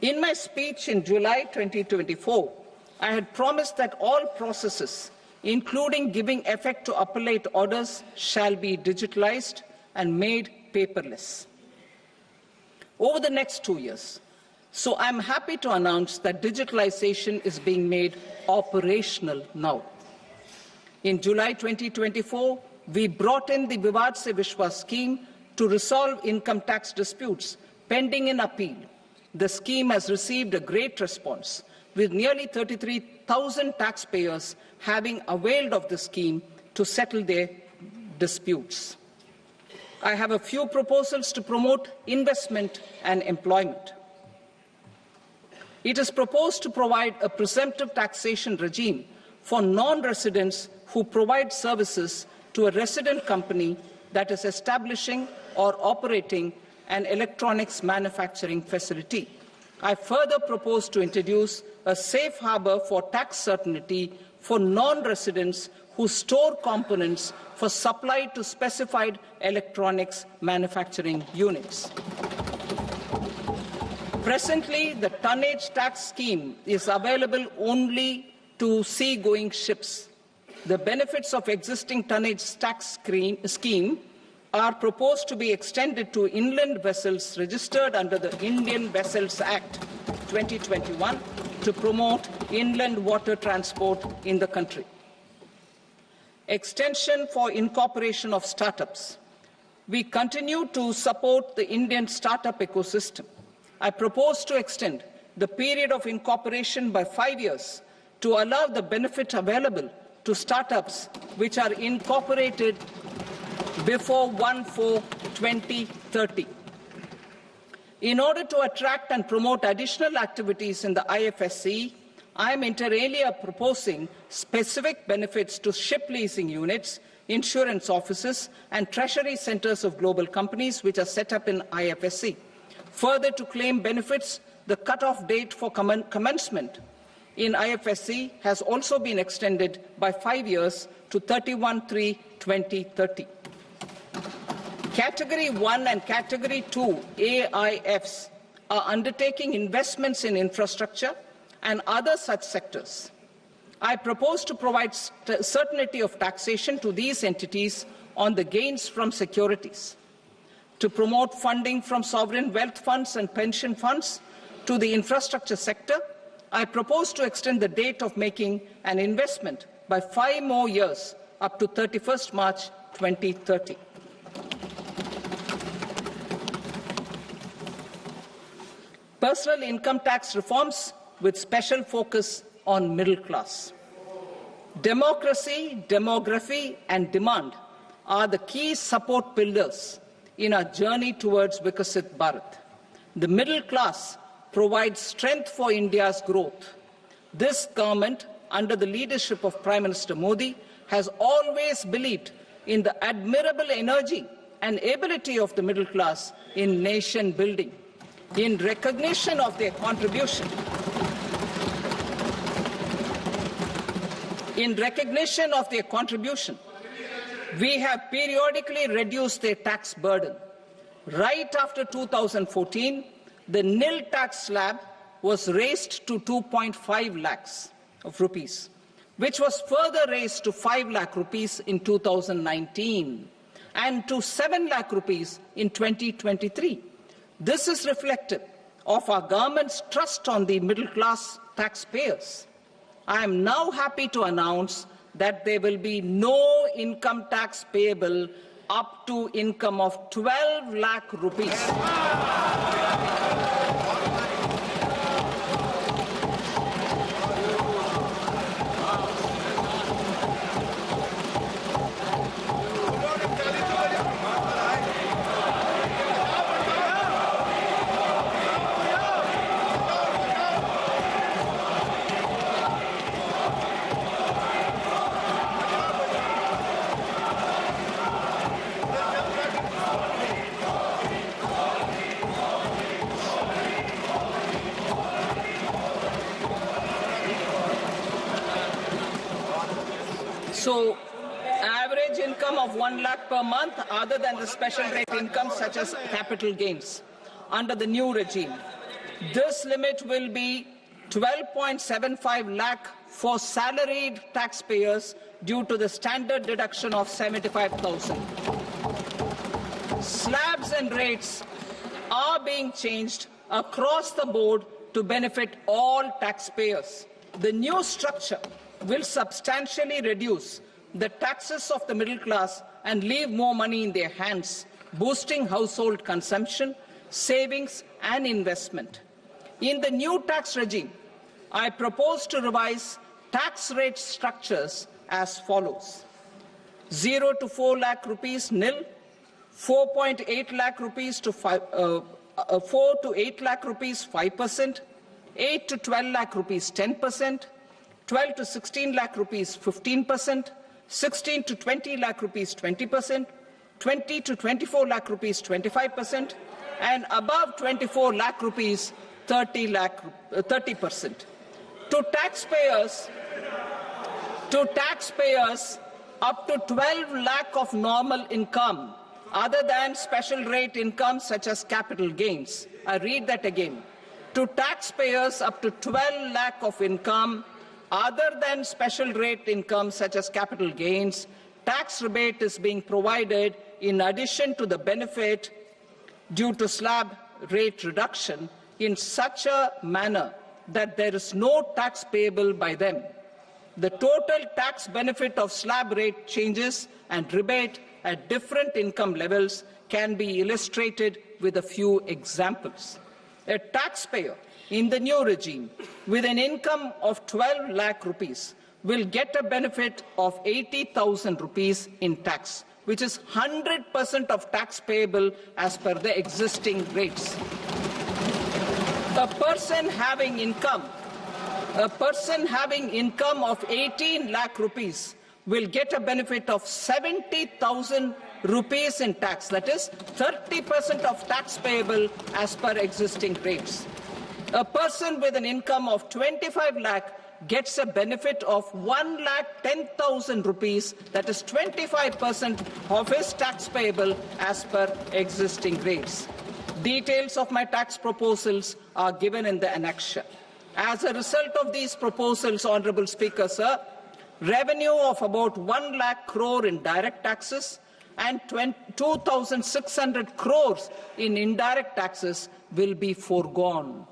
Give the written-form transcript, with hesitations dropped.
In my speech in July 2024, I had promised that all processes, including giving effect to appellate orders, shall be digitalized and made paperless over the next 2 years. So I'm happy to announce that digitalization is being made operational now. In July 2024, we brought in the Vivad Se Vishwas scheme to resolve income tax disputes pending in appeal. The scheme has received a great response, with nearly 33,000 taxpayers having availed of the scheme to settle their disputes. I have a few proposals to promote investment and employment. It is proposed to provide a presumptive taxation regime for non-residents who provide services to a resident company that is establishing or operating an electronics manufacturing facility. I further propose to introduce a safe harbor for tax certainty for non-residents who store components for supply to specified electronics manufacturing units. Presently, the tonnage tax scheme is available only to sea-going ships. The benefits of existing tonnage tax scheme are proposed to be extended to inland vessels registered under the Indian Vessels Act 2021 to promote inland water transport in the country. Extension for incorporation of startups. We continue to support the Indian startup ecosystem. I propose to extend the period of incorporation by 5 years to allow the benefit available to startups which are incorporated before 1/4/2030. In order to attract and promote additional activities in the IFSC, I am inter alia proposing specific benefits to ship leasing units, insurance offices, and treasury centers of global companies which are set up in IFSC. Further, to claim benefits, the cut-off date for commencement in IFSC has also been extended by 5 years to 31/3/2030. Category 1 and Category 2 AIFs are undertaking investments in infrastructure and other such sectors. I propose to provide certainty of taxation to these entities on the gains from securities, to promote funding from sovereign wealth funds and pension funds to the infrastructure sector. I propose to extend the date of making an investment by 5 more years up to 31st March 2030. Personal income tax reforms with special focus on middle class. Democracy, demography, and demand are the key support pillars in our journey towards Vikasit Bharat. The middle class provides strength for India's growth. This government, under the leadership of Prime Minister Modi, has always believed in the admirable energy and ability of the middle class in nation building. In recognition of their contribution, we have periodically reduced their tax burden. Right after 2014, the nil tax slab was raised to 2.5 lakhs of rupees, which was further raised to 5 lakh rupees in 2019 and to 7 lakh rupees in 2023. This is reflective of our government's trust on the middle class taxpayers. I am now happy to announce that there will be no income tax payable up to income of 12 lakh rupees. So, average income of 1 lakh per month, other than the special rate income such as capital gains, under the new regime. This limit will be 12.75 lakh for salaried taxpayers due to the standard deduction of 75,000. Slabs and rates are being changed across the board to benefit all taxpayers. The new structure will substantially reduce the taxes of the middle class and leave more money in their hands, boosting household consumption, savings and investment. In the new tax regime, I propose to revise tax rate structures as follows. 0 to 4 lakh rupees nil, 4.8 lakh rupees to 4 to 8 lakh rupees 5%, 8 to 12 lakh rupees 10%, 12 to 16 lakh rupees 15%, 16 to 20 lakh rupees 20%, 20 to 24 lakh rupees 25%, and above 24 lakh rupees 30%. To taxpayers up to 12 lakh of normal income, other than special rate income such as capital gains. I read that again. To taxpayers up to 12 lakh of income, other than special rate income such as capital gains, tax rebate is being provided in addition to the benefit due to slab rate reduction in such a manner that there is no tax payable by them. The total tax benefit of slab rate changes and rebate at different income levels can be illustrated with a few examples. A taxpayer in the new regime with an income of 12 lakh rupees will get a benefit of 80,000 rupees in tax, which is 100% of tax payable as per the existing rates. A person having income of 18 lakh rupees will get a benefit of 70,000 rupees in tax, that is 30% of tax payable as per existing rates. A person with an income of 25 lakh gets a benefit of 1,10,000 rupees, that is 25% of his tax payable as per existing rates. Details of my tax proposals are given in the annexure. As a result of these proposals, Honourable Speaker, sir, revenue of about 1 lakh crore in direct taxes and 2,600 crores in indirect taxes will be foregone.